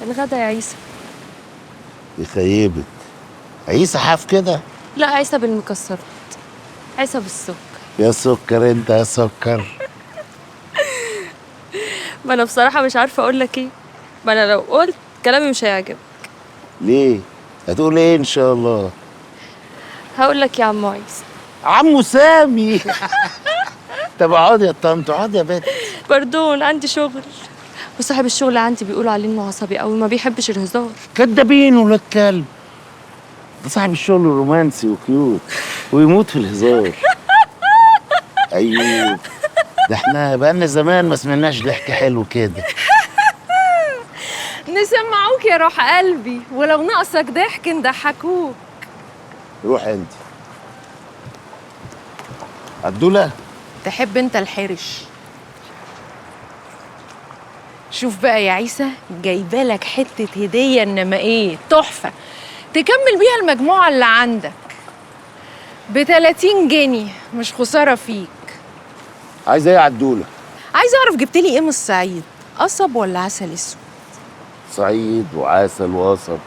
الغدا يا عيسى. يخيبك. عيسى حاف كده؟ لا، عيسى بالمكسرات، عيسى بالسكر. يا سكر انت يا سكر. ما انا بصراحه مش عارفه اقول لك ايه، ما انا لو قلت كلامي مش هيعجبك. ليه؟ هتقول ايه ان شاء الله؟ هقول لك يا عم عيسى. عمو سامي. طب اقعدي يا طنط، اقعدي يا بنت. باردون، عندي شغل، وصاحب الشغل عندي بيقولوا عليه انه عصبي قوي، ما بيحبش الهزار. كدابين ولاد كلب. ده صاحب الشغل رومانسي وكيوت ويموت في الهزار. ايوه، ده احنا بقالنا زمان ما سمعناش ضحك حلو كده. نسمعوك يا روح قلبي، ولو ناقصك ضحك نضحكوك. روح انت عدولة. تحب انت الحرش؟ شوف بقى يا عيسى، جايبالك حتة هدية، انما ايه، تحفة تكمل بيها المجموعة اللي عندك. ب30 جنيه، مش خسارة فيك. عايزه ايه يا عدولة؟ عايزة اعرف جبتلي ايه من الصعيد، قصب ولا عسل اسود؟ صعيد وعسل وقصب.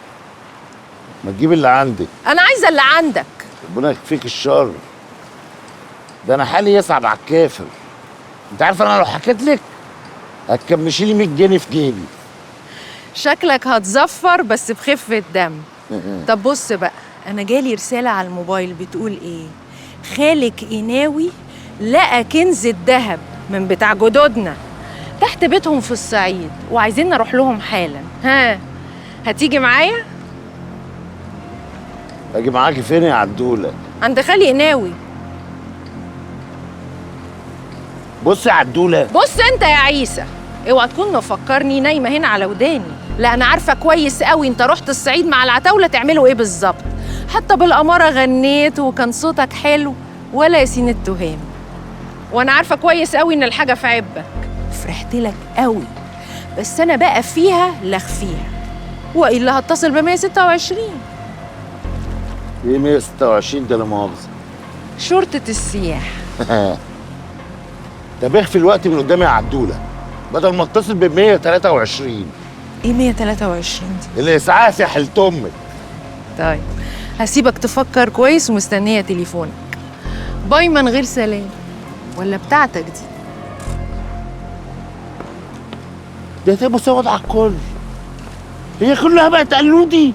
ما تجيب اللي عندك. انا عايزة اللي عندك. ربنا يكفيك الشر. ده انا حالي يصعب على الكافر. انت عارف انا لو حكيت لك هتكمشي لي 100 جنيه في جيبي. شكلك هتزفر بس بخفة دم. طب بص بقى، انا جالي رسالة على الموبايل بتقول ايه، خالك قناوي لقى كنز الذهب من بتاع جدودنا تحت بيتهم في الصعيد، وعايزين نروح لهم حالا. ها، هتيجي معايا؟ اجي معاكي فين يا عدولة؟ عند خالي قناوي. بص يا عدولة. بص انت يا عيسى، اوعى تكون مفكرني نايمه هنا على وداني. لا، انا عارفه كويس قوي انت رحت الصعيد مع العتاوله تعملوا ايه بالظبط. حتى بالاماره غنيت وكان صوتك حلو ولا ياسين التهام. وانا عارفه كويس قوي ان الحاجه في عبك، فرحت لك قوي. بس انا بقى فيها لخفيها، والا هتصل ب 126. ايه 126 ده؟ لا مؤاخذة. شرطه السياح. طب اخفي الوقت من قدامي يا عدولة بدل ما اتصل ب 123. ايه 123 دي؟ الاسعاف يا حلت امك. طيب هسيبك تفكر كويس ومستنيه تليفونك. باي من غير سلام، ولا بتاعتك دي؟ ده تبقى سود على الكل. هي كلها بقت قلودي.